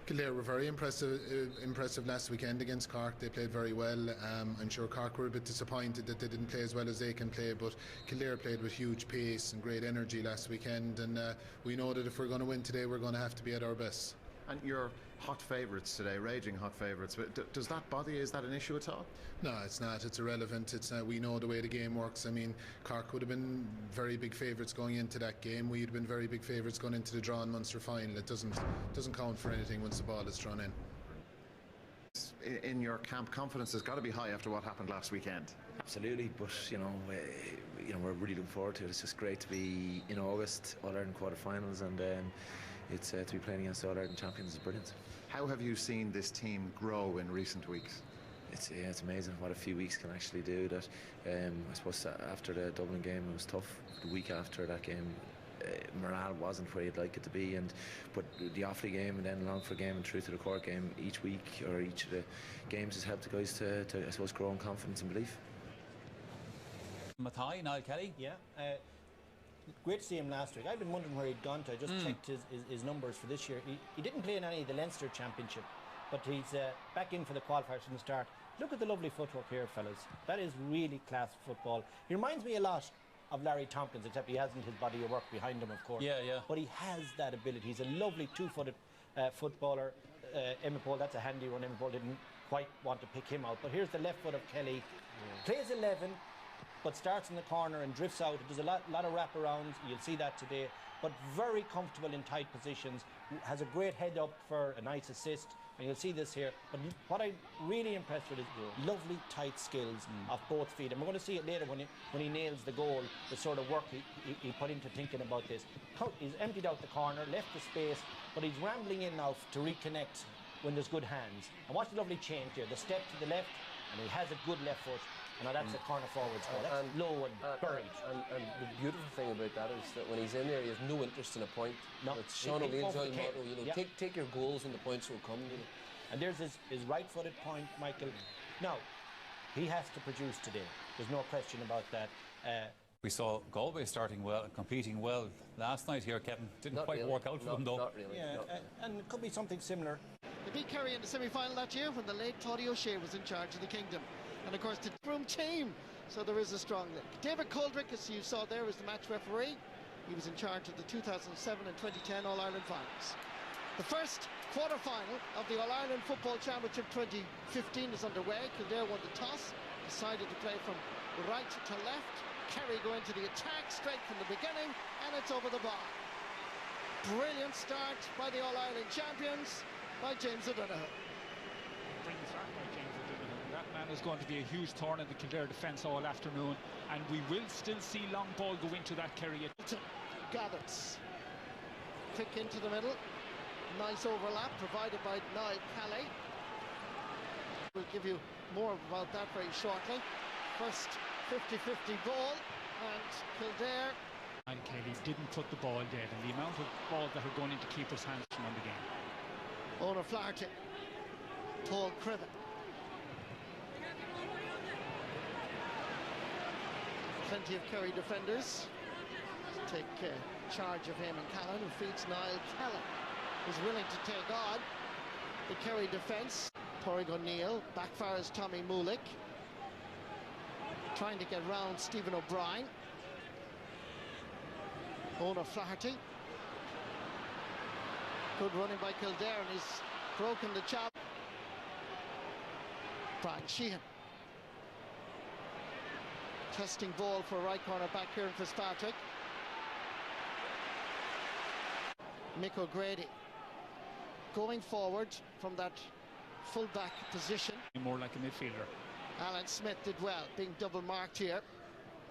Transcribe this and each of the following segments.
Kildare were very impressive last weekend against Cork. They played very well. I'm sure Cork were a bit disappointed that they didn't play as well as they can play, but Kildare played with huge pace and great energy last weekend, and we know that if we're going to win today, we're going to have to be at our best. And you're hot favourites today, raging hot favourites. Does that bother you? Is that an issue at all? No, it's not. It's irrelevant. We know the way the game works. I mean, Cork would have been very big favourites going into that game. We'd have been very big favourites going into the draw and Munster final. It doesn't count for anything once the ball is thrown in. In your camp, confidence has got to be high after what happened last weekend. Absolutely, but we're really looking forward to it. It's just great to be in August, All-Ireland quarter-finals, and it's to be playing against All-Ireland champions is brilliant. How have you seen this team grow in recent weeks? It's amazing what a few weeks can actually do. That I suppose after the Dublin game it was tough. The week after that game, morale wasn't where you'd like it to be, but the Offaly game and then Longford game and through to the Cork game each week or each of the games has helped the guys to I suppose grow in confidence and belief. Mathai, Niall Kelly. Yeah, great to see him last week. I've been wondering where he'd gone to. I just checked his numbers for this year. He didn't play in any of the Leinster Championship, but he's back in for the qualifiers from the start. Look at the lovely footwork here, fellas. That is really class football. He reminds me a lot of Larry Tompkins, except he hasn't his body of work behind him, of course. Yeah. But he has that ability. He's a lovely two-footed footballer. Emmett Paul, that's a handy one. Emmett Paul didn't quite want to pick him out. But here's the left foot of Kelly. Plays 11, but starts in the corner and drifts out. There's a lot of wraparounds. You'll see that today. But very comfortable in tight positions. Has a great head up for a nice assist. And you'll see this here. But what I'm really impressed with is lovely tight skills of both feet. And we're going to see it later when he nails the goal, the sort of work he put into thinking about this. He's emptied out the corner, left the space, but he's rambling in now to reconnect when there's good hands. And watch the lovely change here. The step to the left, and he has a good left foot. And now that's a corner forward score. That's low and buried. And the beautiful thing about that is that when he's in there, he has no interest in a point. No. It's Sean O'Leill's motto, take your goals when the points will come. And there's his right-footed point, Michael. Now, he has to produce today. There's no question about that. We saw Galway starting well and competing well last night here, Kevin. Didn't quite work out for them, though. Not really. Yeah, and it could be something similar. They beat Kerry in the semi-final that year when the late Toddy O'Shea was in charge of the kingdom. And of course the room team, so there is a strong link. David Coldrick, as you saw there, was the match referee. He was in charge of the 2007 and 2010 All-Ireland finals. The first quarter-final of the All-Ireland Football Championship 2015 is underway. Kildare won the toss, decided to play from right to left. Kerry go into the attack straight from the beginning, and it's over the bar. Brilliant start by the All-Ireland champions, by James O'Donoghue. Brilliant start by James O'Donoghue. That man is going to be a huge thorn in the Kildare defence all afternoon, and we will still see long ball go into that Kerry. Gathers. Quick into the middle. Nice overlap provided by Niall Kelly. We'll give you more about that very shortly. First 50-50 ball, and Kildare. And Kelly didn't put the ball dead, and the amount of balls that are going into keepers' hands on the game. Ona Flaherty. Paul Criven. Plenty of Kerry defenders to take charge of Eamon Callan, who feeds Niall Kelly, who's willing to take on the Kerry defence. Porrig O'Neill backfires Tommy Mulick, trying to get round Stephen O'Brien. Ona Flaherty. Good running by Kildare, and he's broken the chop. Brian Sheehan. Testing ball for right corner back here in Fitzpatrick. Mick O'Grady going forward from that full-back position. More like a midfielder. Alan Smith did well, being double marked here.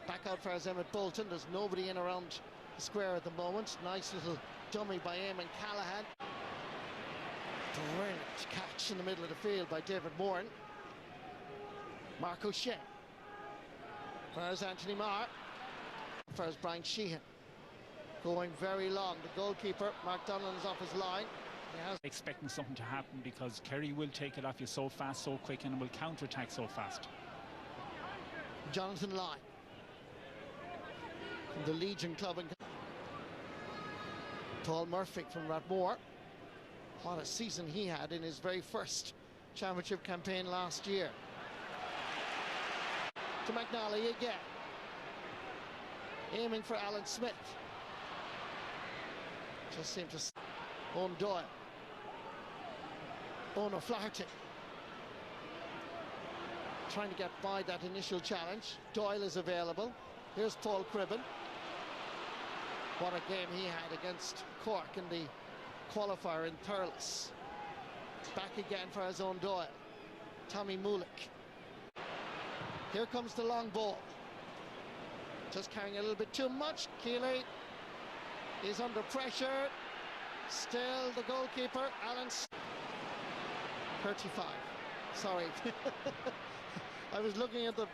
Back out for Emmett Bolton. There's nobody in around the square at the moment. Nice little dummy by Eamon Callahan. Brilliant catch in the middle of the field by David Moran. Mark O'Shea. There's Anthony Marr. There's Brian Sheehan. Going very long. The goalkeeper, Mark Donlan, is off his line. Expecting something to happen because Kerry will take it off you so fast, so quick, and will counter-attack so fast. Jonathan Lyne from the Legion Club. And Paul Murphy from Rathmore. What a season he had in his very first championship campaign last year. To McNally again. Aiming for Alan Smith. Just seemed to... Owen Doyle. Owen O'Flaherty. Trying to get by that initial challenge. Doyle is available. Here's Paul Cribben. What a game he had against Cork in the qualifier in Thurles. Back again for his own Doyle. Tommy Mulick. Here comes the long ball. Just carrying a little bit too much. Keeley is under pressure. Still the goalkeeper, Alan. 35. Sorry. I was looking at the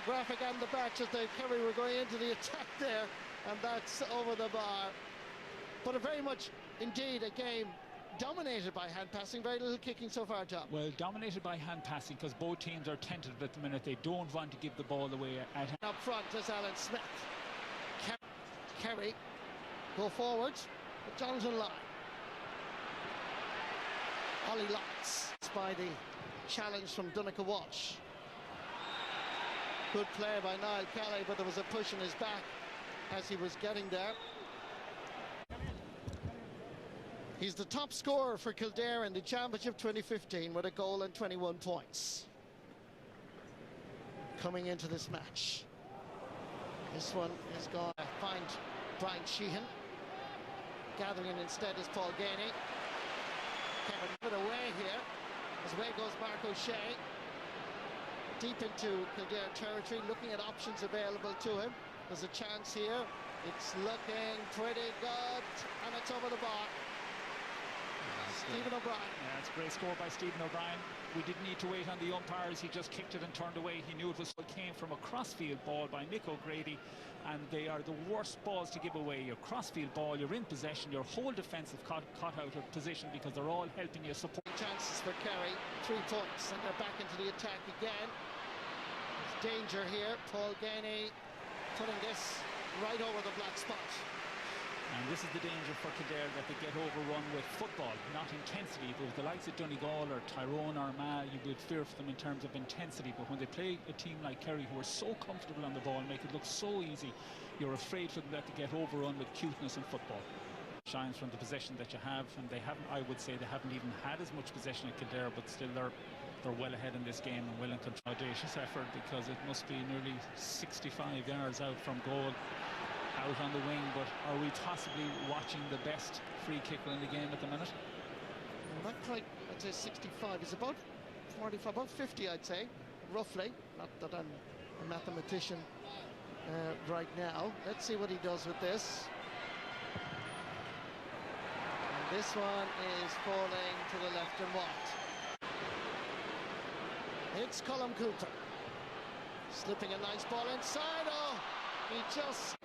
graphic and the batch as the Kerry were going into the attack there, and that's over the bar. But a very much, indeed, a game dominated by hand passing, very little kicking so far, Tom. Well, dominated by hand passing because both teams are tentative at the minute. They don't want to give the ball away at up front is Alan Smith. Kerry go forward with Jonathan Lyon. Ollie Lights by the challenge from Donncha Walsh. Good play by Niall Kelly, but there was a push in his back as he was getting there. He's the top scorer for Kildare in the Championship 2015 with a goal and 21 points. Coming into this match. This one is going to find Brian Sheehan. Gathering instead is Paul Ganey. Kevin put away here. As away goes Mark O'Shea. Deep into Kildare territory, looking at options available to him. There's a chance here. It's looking pretty good, and it's over the bar. Stephen O'Brien. Yeah, it's a great score by Stephen O'Brien. We didn't need to wait on the umpires. He just kicked it and turned away. He knew it came from a crossfield ball by Mick O'Grady, and they are the worst balls to give away. Your crossfield ball, you're in possession, your whole defensive caught out of position because they're all helping you support. Chances for Kerry, 3 points, and they're back into the attack again. There's danger here. Paul Ganey putting this right over the black spot. And this is the danger for Kildare, that they get overrun with football, not intensity. If it was the likes of Donegal or Tyrone or Armagh, you would fear for them in terms of intensity. But when they play a team like Kerry, who are so comfortable on the ball, make it look so easy, you're afraid for them that they get overrun with cuteness in football. Shines from the possession that you have, and they haven't, I would say, they haven't even had as much possession at Kildare, but still they're well ahead in this game and well in control. Audacious effort, because it must be nearly 65 yards out from goal. Out on the wing, but are we possibly watching the best free kicker in the game at the minute? Not quite, I'd say 65. It's about 45, about 50, I'd say, roughly. Not that I'm a mathematician right now. Let's see what he does with this. And this one is falling to the left and wide. It's Colm Cooper. Slipping a nice ball inside. Oh, he just...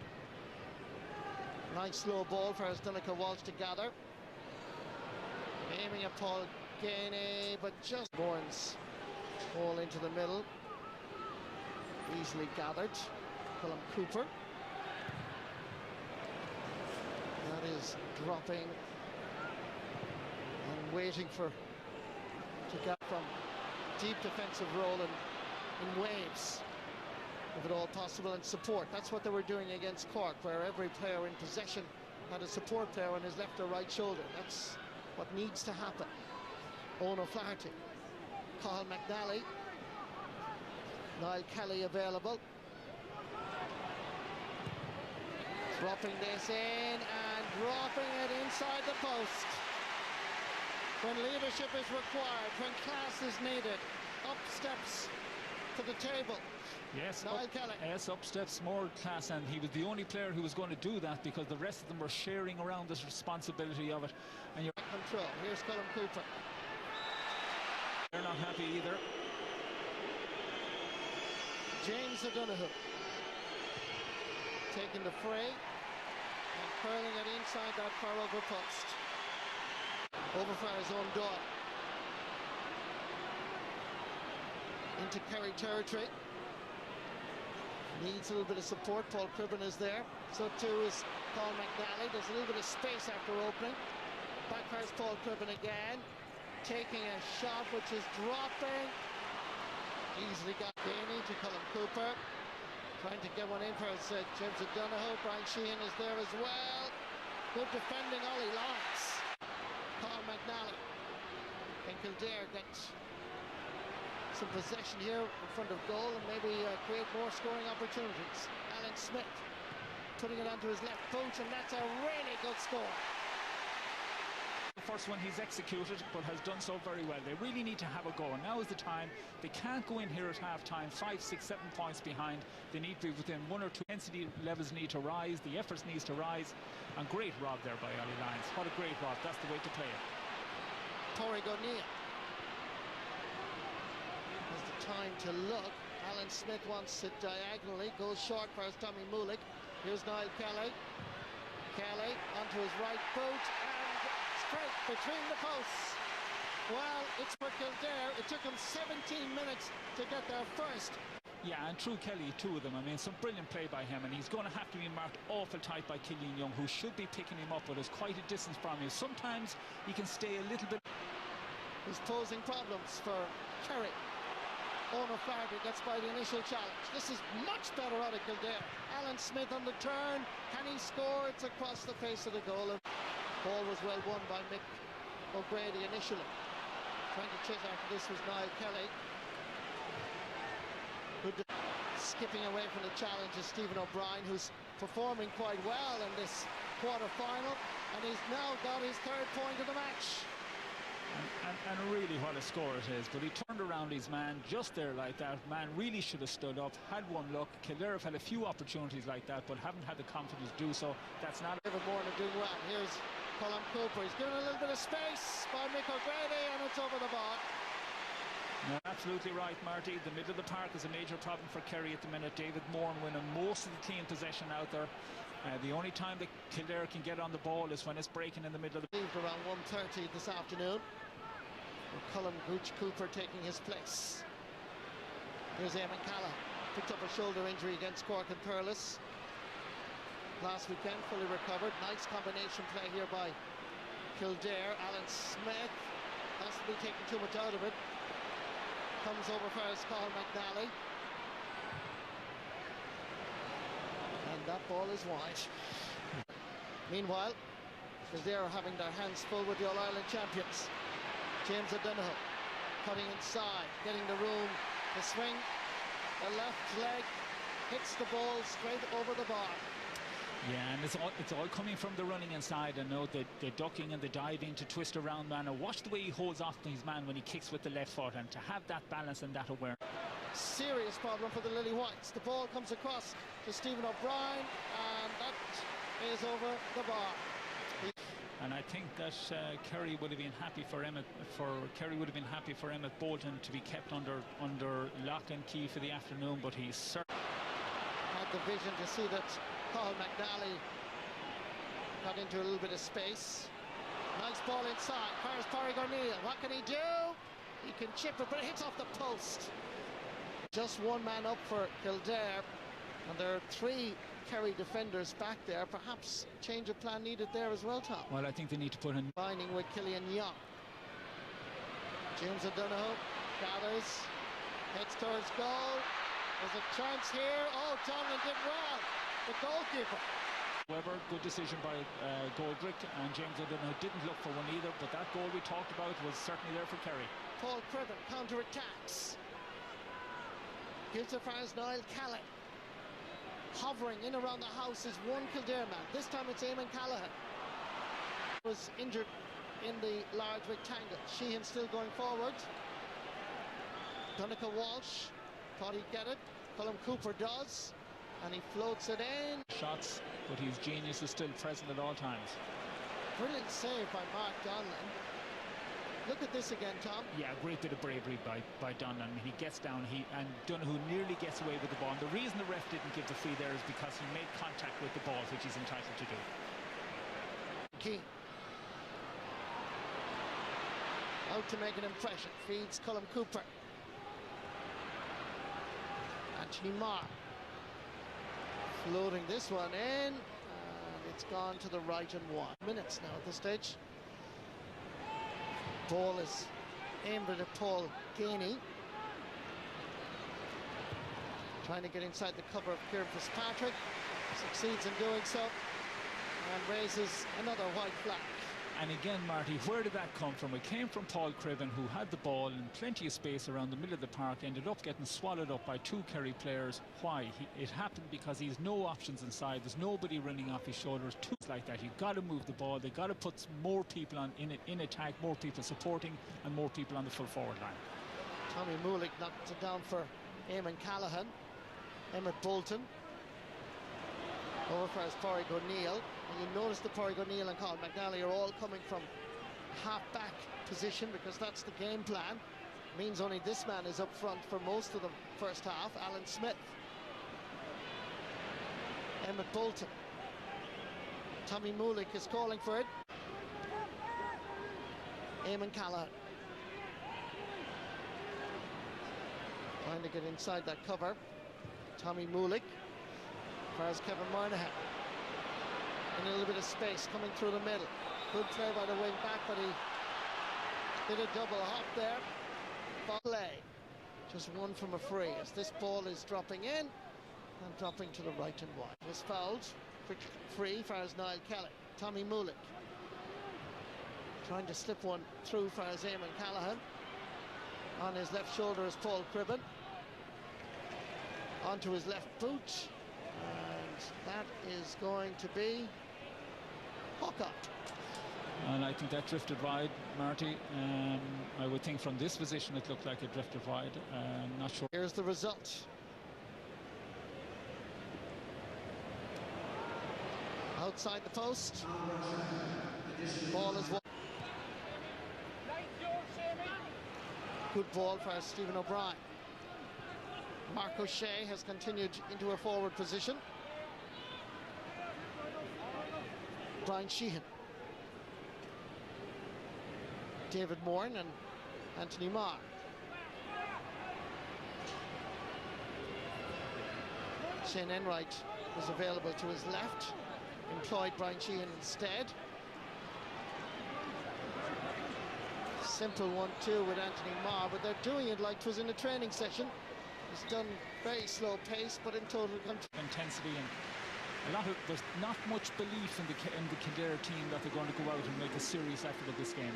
Nice slow ball for Donncha Walsh to gather. Aiming at Paul Ganey, but just Bourne's ball into the middle. Easily gathered. Colm Cooper. That is dropping and waiting to get from deep defensive role in waves, if at all possible, and support. That's what they were doing against Cork, where every player in possession had a support player on his left or right shoulder. That's what needs to happen. Owen O'Flaherty, Cathal McNally, Niall Kelly available. Dropping this in and dropping it inside the post. When leadership is required, when class is needed, up steps to the table. Yes, Niall Kelly. Yes, up steps more class, and he was the only player who was going to do that because the rest of them were sharing around this responsibility of it. And you're control. Here's Colm Cooper. They're not happy either. James O'Donoghue taking the fray and curling it inside that far over post. Over for his own Doyle. Into Kerry territory. Needs a little bit of support. Paul Cribben is there. So too is Paul McNally. There's a little bit of space after opening. Backfires Paul Cribben again. Taking a shot which is dropping. Easily got Daney to Colm Cooper. Trying to get one in for James O'Donoghue. Brian Sheehan is there as well. Good defending, Ollie Lawrence. Carl McNally. And Kildare get some possession here in front of goal and maybe create more scoring opportunities. Alan Smith putting it onto his left boot, and that's a really good score. The first one he's executed, but has done so very well. They really need to have a go, and now is the time. They can't go in here at half-time 5, 6, 7 points behind. They need to be within 1 or 2. Intensity levels need to rise, the efforts needs to rise, and great rob there by Ollie Lyons. What a great rob, that's the way to play it. Pádraig O'Neill has the time to look. Alan Smith wants it diagonally, goes short for Tommy Mullick. Here's Niall Kelly. Kelly onto his right boot and straight between the posts. Well, it's for Kildare. It took him 17 minutes to get there first. Yeah, and through Kelly, 2 of them. I mean, some brilliant play by him, and he's going to have to be marked awful tight by Killian Young, who should be picking him up, but is quite a distance from him. Sometimes he can stay a little bit. He's posing problems for Kerry. Ona Flaherty gets by the initial challenge. This is much better out of Kildare. Alan Smith on the turn. Can he score? It's across the face of the goal. Ball was well won by Mick O'Grady initially. Trying to chase after this was Niall Kelly. Good. Skipping away from the challenge is Stephen O'Brien, who's performing quite well in this quarter-final, and he's now got his 3rd point of the match. And really what a score it is, but he turned around his man just there like that. Man really should have stood up, had one look. Kildare have had a few opportunities like that, but haven't had the confidence to do so. That's not... David Moran are doing well. Here's Colm Cooper. He's given a little bit of space by Mick O'Grady, and it's over the bar. No, absolutely right, Marty. The middle of the park is a major problem for Kerry at the minute. David Moran winning most of the clean possession out there. The only time that Kildare can get on the ball is when it's breaking in the middle of the... Around 1:30 this afternoon. Colm Cooper taking his place. Here's Eamon Callaghan. Picked up a shoulder injury against Cork and Thurles last weekend, fully recovered. Nice combination play here by Kildare. Alan Smith has to be taking too much out of it. Comes over first, Carl McNally. And that ball is wide. Meanwhile, Kildare are having their hands full with the All-Ireland champions. James O'Donoghue cutting inside, getting the room to swing. The left leg hits the ball straight over the bar. Yeah, and it's all coming from the running inside. I know the ducking and the diving to twist around man. And watch the way he holds off his man when he kicks with the left foot, and to have that balance and that awareness. Serious problem for the Lily Whites. The ball comes across to Stephen O'Brien, and that is over the bar. And I think that Kerry would have been happy for Emmett Bolton to be kept under lock and key for the afternoon, but he certainly had the vision to see that Paul McNally got into a little bit of space. Nice ball inside. Fires Pádraig O'Neill. What can he do? He can chip it, but it hits off the post. Just one man up for Kildare, and there are 3 Kerry defenders back there. Perhaps change of plan needed there as well, Tom. Well, I think they need to put in... Combining with Killian Young. James O'Donoghue gathers, heads towards goal. There's a chance here. Oh, Donlan did well. The goalkeeper. However, good decision by Goldrick, and James O'Donoghue didn't look for one either, but that goal we talked about was certainly there for Kerry. Paul Cribben counter-attacks. Gives it for Niall Kelly. Hovering in around the house is one Kildare man. This time it's Eamon Callaghan. Was injured in the large rectangle. Sheehan still going forward. Donica Walsh thought he'd get it. Colm Cooper does, and he floats it in. Shots, but his genius is still present at all times. Brilliant save by Mark Donlan. Look at this again, Tom. Yeah, great bit of bravery by Donlan. He gets down, and Donoghue nearly gets away with the ball. And the reason the ref didn't give the free there is because he made contact with the ball, which he's entitled to do. Keane. Out to make an impression. Feeds Colm Cooper. Anthony Marr. Floating this one in. And it's gone to the right and 1 minutes now at this stage. Ball is aimed at Paul Ganey. Trying to get inside the cover of Kieran Fitzpatrick. Succeeds in doing so. And raises another white flag. And again, Marty, where did that come from? It came from Paul Criven, who had the ball in plenty of space around the middle of the park, ended up getting swallowed up by two Kerry players. Why? It happened because he's no options inside. There's nobody running off his shoulders. Two like that. You've got to move the ball. They've got to put more people in attack, more people supporting, and more people on the full forward line. Tommy Moulik knocked it down for Eamon Callaghan. Emmett Bolton. Over for his Pádraig O'Neill. And you notice that Pádraig O'Neill and Colin McNally are all coming from half-back position because that's the game plan. Means only this man is up front for most of the first half, Alan Smith. Emmett Bolton. Tommy Moulik is calling for it. Eamon Callaghan. Trying to get inside that cover. Tommy Moulik. As far as Kevin Moynihan. And a little bit of space coming through the middle. Good play by the wing back, but he did a double hop there. Play. Just one from a free as this ball is dropping in and dropping to the right and wide. Was fouled. Quick free as far as Niall Kelly. Tommy Moulik. Trying to slip one through as far as Eamon Callaghan. On his left shoulder is Paul Criven. Onto his left boot. And that is going to be Hawkeye. And I think that drifted wide, Marty. I would think from this position it looked like it drifted wide. Not sure. Here's the result. Outside the post. Ball is one. Good ball for Stephen O'Brien. Mark O'Shea has continued into a forward position. Brian Sheehan. David Moran and Anthony Marr. Shane Enright was available to his left. Employed Brian Sheehan instead. Simple 1-2 with Anthony Marr, but they're doing it like it was in a training session. It's done very slow pace, but in total intensity, and there's not much belief in the Kildare team that they're going to go out and make a serious effort of this game.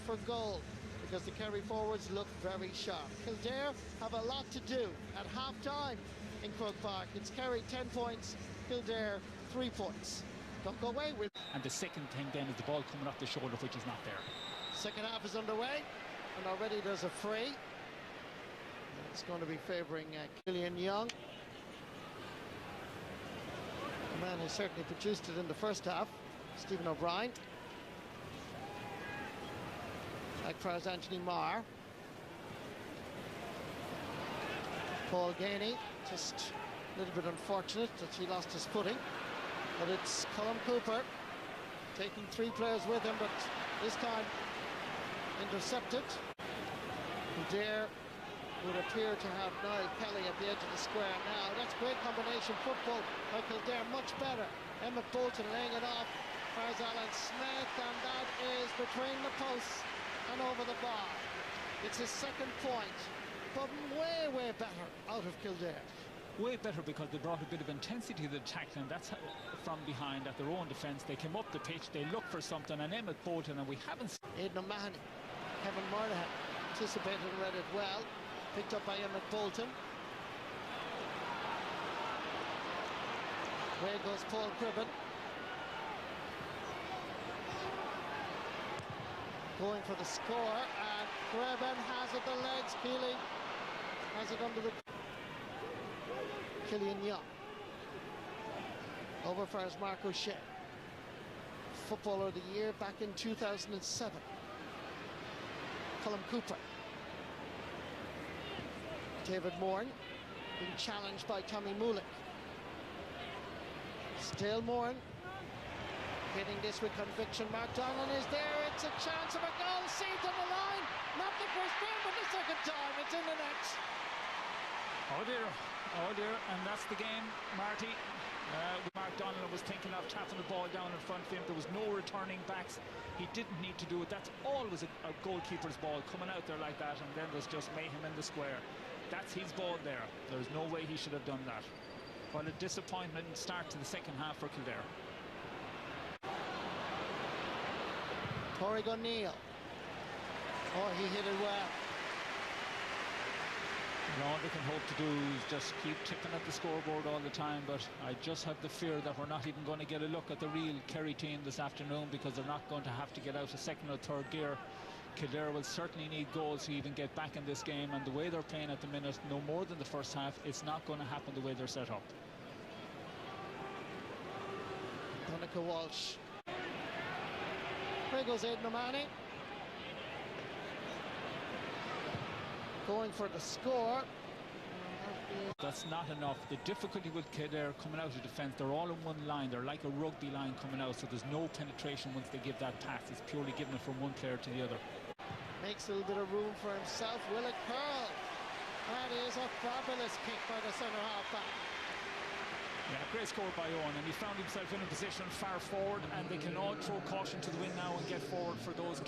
For goal, because the Kerry forwards look very sharp. Kildare have a lot to do at half-time in Croke Park. It's Kerry 10 points, Kildare 3 points. Don't go away with. And the second thing then is the ball coming off the shoulder, which is not there. Second half is underway, and already there's a free. It's going to be favouring Killian Young. The man who certainly produced it in the first half, Stephen O'Brien. Like for us, Anthony Marr. Paul Ganey, just a little bit unfortunate that he lost his footing. But it's Colm Cooper taking 3 players with him, but this time intercepted. Kildare would appear to have Niall Kelly at the edge of the square now. That's great combination football by Kildare, much better. Emmett Bolton laying it off for Alan Smith, and that is between the posts and over the bar. It's his second point, but way, way better out of Kildare. Way better because they brought a bit of intensity to the attack, and that's how, from behind at their own defence. They came up the pitch, they looked for something, and Emmett Bolton, and we haven't. Aidan O'Mahony, Kevin Moynihan anticipated and read it well. Picked up by Emmett Bolton. Away goes Paul Criven. Going for the score, and Criven has it, the legs. Keeley has it under the. Killian Young. Over for his Mark O'Shea. Footballer of the Year back in 2007. Colm Cooper. David Moran being challenged by Tommy Moulik. Still Moran hitting this with conviction. Mark Donlan is there. It's a chance of a goal. Saved on the line. Not the first time, but the second time. It's in the net. Oh dear, and that's the game, Marty. Mark McDonald was thinking of tapping the ball down in front of him. There was no returning backs. He didn't need to do it. That's always a goalkeeper's ball, coming out there like that, and then there's just mayhem in the square. That's his ball there. There's no way he should have done that. What a disappointment start to the second half for Kildare. Torrig O'Neill. Oh, he hit it well. And all they can hope to do is just keep tipping at the scoreboard all the time, but I just have the fear that we're not even going to get a look at the real Kerry team this afternoon, because they're not going to have to get out a second or third gear. Kildare will certainly need goals to even get back in this game, and the way they're playing at the minute, no more than the first half, it's not going to happen the way they're set up. Donica Walsh. There goes Aidan O'Mahony. Going for the score. That's not enough. The difficulty with Kildare coming out of defence, they're all in one line. They're like a rugby line coming out, so there's no penetration once they give that pass. It's purely giving it from one player to the other. Makes a little bit of room for himself. Will it curl? That is a fabulous kick by the centre half back. Yeah, great score by Owen, and he found himself in a position far forward, and they can all throw caution to the wind now and get forward for those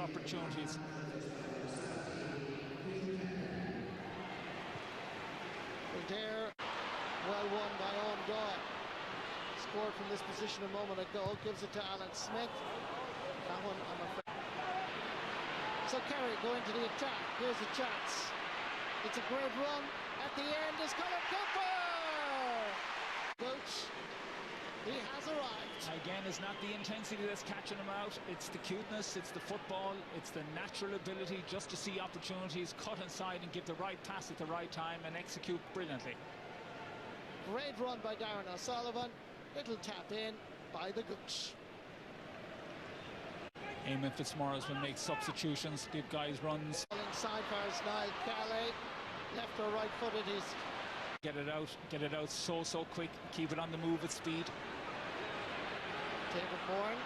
opportunities. Kildare, well won by Owen Doyle. Scored from this position a moment ago, gives it to Alan Smith. That one, I'm afraid. So Kerry going to the attack. Here's a chance. It's a great run. At the end is Colin Cooper. Coach, he has arrived. Again, it's not the intensity that's catching him out. It's the cuteness, it's the football, it's the natural ability just to see opportunities, cut inside and give the right pass at the right time and execute brilliantly. Great run by Darren O'Sullivan. Little tap in by the Gooch. Eamon Fitzmaurice will make substitutions, give guys runs. Inside for Niall Kelly. Left or right footed is. Get it out so quick, keep it on the move at speed. David Bourne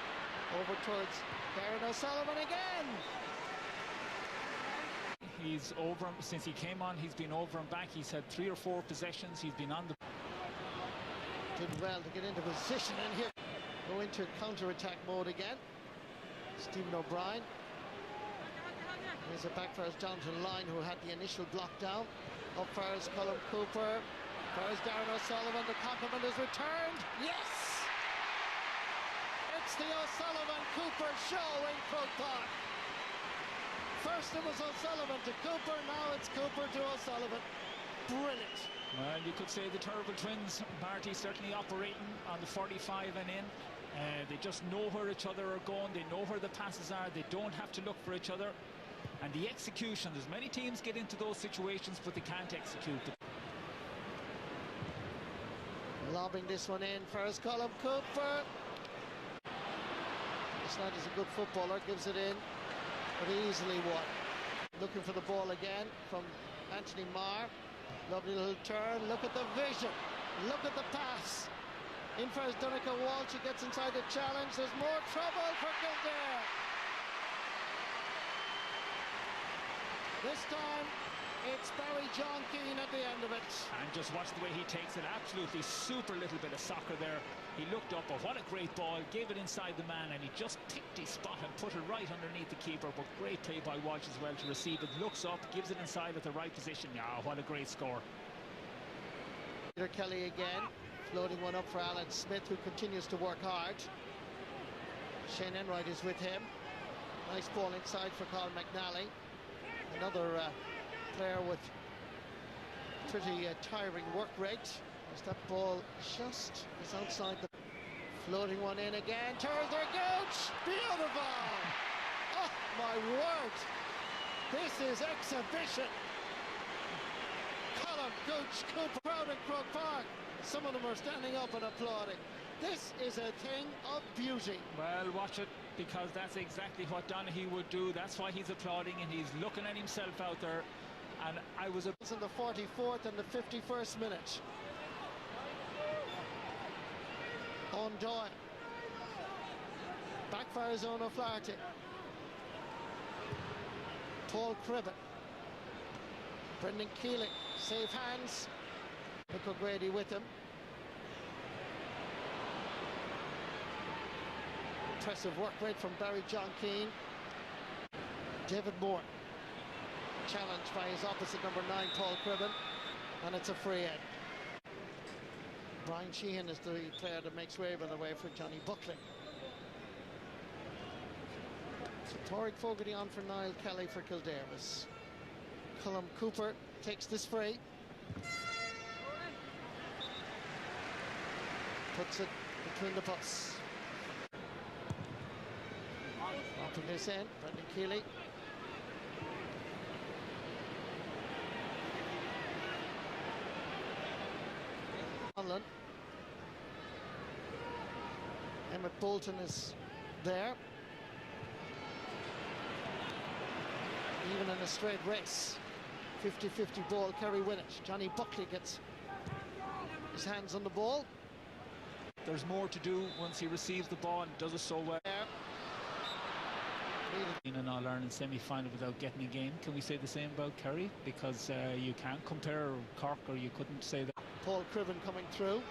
over towards Darren O'Sullivan again. He's over, since he came on, he's been over and back. He's had 3 or 4 possessions, he's been on the... Did well to get into position and here. Go into counter-attack mode again. Stephen O'Brien. Here's a back for his Jonathan Lyne, who had the initial block down. Up first, Colin Cooper. First, Darren O'Sullivan. The compliment is returned. Yes! It's the O'Sullivan-Cooper show in Croke Park. First it was O'Sullivan to Cooper, now it's Cooper to O'Sullivan. Brilliant. Well, you could say the Terrible Twins, Marty, certainly operating on the 45 and in. They just know where each other are going. They know where the passes are. They don't have to look for each other. And the execution, there's many teams get into those situations, but they can't execute them. Lobbing this one in first, Colin Cooper. This lad is a good footballer, gives it in, but easily won. Looking for the ball again from Anthony Marr. Lovely little turn. Look at the vision. Look at the pass. In first, Donica Walsh. He gets inside the challenge. There's more trouble for Kildare. This time, it's Barry John Keane at the end of it. And just watch the way he takes it. Absolutely super little bit of soccer there. He looked up, but what a great ball. Gave it inside the man, and he just picked his spot and put it right underneath the keeper. But great play by Walsh as well to receive it. Looks up, gives it inside at the right position. Yeah, what a great score. Peter Kelly again. Floating one up for Alan Smith, who continues to work hard. Shane Enright is with him. Nice ball inside for Colin McNally. Another player with pretty tiring work rate. As that ball just is outside the... Floating one in again. Turns their Gooch! Beautiful! Oh, my word! This is exhibition! Colin Gooch, Cooper, crowd in Croke Park. Some of them are standing up and applauding. This is a thing of beauty. Well, watch it, because that's exactly what Donaghy would do. That's why he's applauding, and he's looking at himself out there. And I was... In the 44th and the 51st minute. On Doyle. Back for Arizona O'Flaherty. Paul Cribben. Brendan Keeling. Safe hands. Mick O'Grady with him. Impressive work rate from Barry John Keane. David Moore challenged by his opposite, number 9, Paul Cribben, and it's a free head. Brian Sheehan is the player that makes way, by the way, for Johnny Buckley. So Torrick Fogarty on for Niall Kelly for Kildare. Colm Cooper takes this free. Puts it between the posts. Dropping this in, Brendan Keeley. Conlon. Emmett Bolton is there. Even in a straight race. 50-50 ball, Kerry win it. Johnny Buckley gets his hands on the ball. There's more to do once he receives the ball and does it so well. In an All-Ireland semi-final without getting a game. Can we say the same about Kerry? Because you can't compare Cork, or you couldn't say that. Paul Cribben coming through.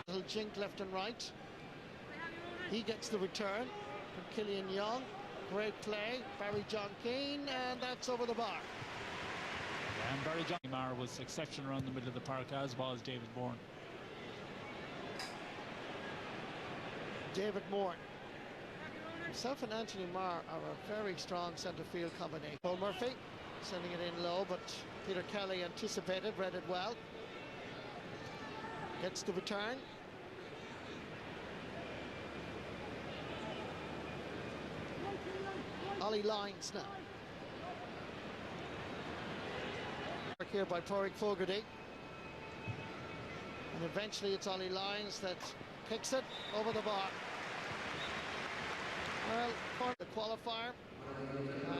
Little jink left and right. He gets the return from Killian Young. Great play. Barry John Keane, and that's over the bar. Yeah, and Barry John Mar was exceptional around the middle of the park, as was David Bourne. David Moore. Himself and Anthony Marr are a very strong centre field combination. Paul Murphy sending it in low, but Peter Kelly anticipated, read it well. Gets the return. Ollie Lyons now. Work here by Torrick Fogarty. And eventually it's Ollie Lyons that kicks it over the bar. Well, for the qualifier,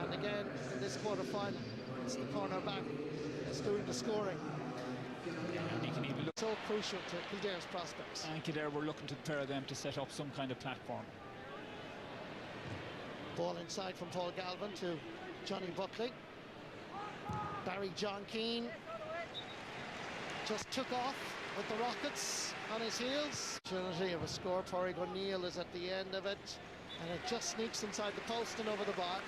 and again in this quarter-final, it's the cornerback that's doing the scoring. And he can even look. So crucial to Kildare's prospects. And Kildare were looking to the pair of them to set up some kind of platform. Ball inside from Paul Galvin to Johnny Buckley. Barry John Keane just took off with the Rockets on his heels. Opportunity of a score. Pádraig O'Neill is at the end of it, and it just sneaks inside the post and over the bar.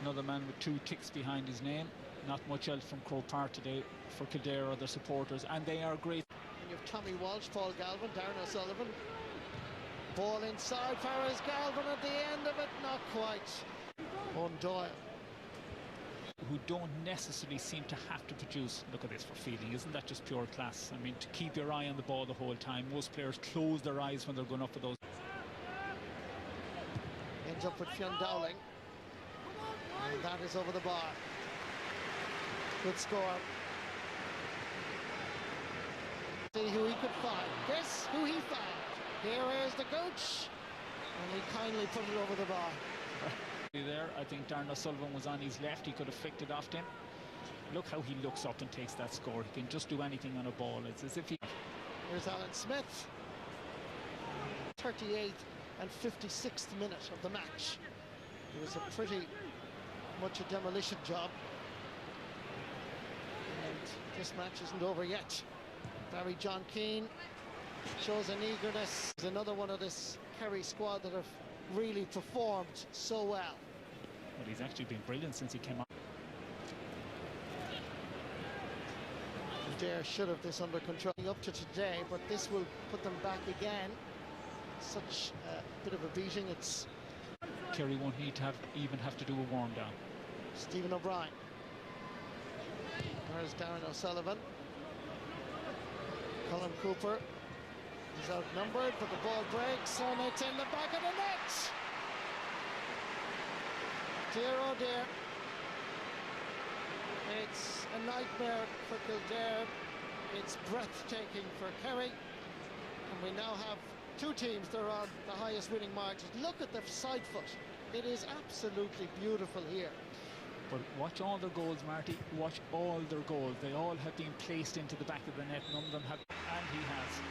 Another man with 2 ticks behind his name. Not much else from Croke Park today for Kildare or their supporters, and they are great. And you have Tommy Walsh, Paul Galvin, Darren O'Sullivan. Ball inside, Faraz Galvin at the end of it, not quite. Owen Doyle. Who don't necessarily seem to have to produce. Look at this for fielding, isn't that just pure class? I mean, to keep your eye on the ball the whole time. Most players close their eyes when they're going up for those. Ends up with Fionn Dowling. And that is over the bar. Good score. See who he could find. Guess who he found. Here is the coach. And he kindly put it over the bar. There, I think Darren O'Sullivan was on his left. He could have flicked it off to him. Look how he looks up and takes that score. He can just do anything on a ball. It's as if he... Here's Alan Smith. 38th and 56th minute of the match. It was a pretty much a demolition job. And this match isn't over yet. Barry John Keane shows an eagerness. There's another one of this Kerry squad that have really performed so well. Well, he's actually been brilliant since he came on. Kildare should have this under control up to today, but this will put them back again. Such a bit of a beating. It's Kerry won't need to even have to do a warm down. Stephen O'Brien. There's Darren O'Sullivan. Colm Cooper is outnumbered, but the ball breaks and it's in the back of the net. Dear oh dear. It's a nightmare for Kildare. It's breathtaking for Kerry. And we now have 2 teams that are on the highest winning margins. Look at the side foot. It is absolutely beautiful here. But watch all their goals, Marty. Watch all their goals. They all have been placed into the back of the net. None of them have. And he has.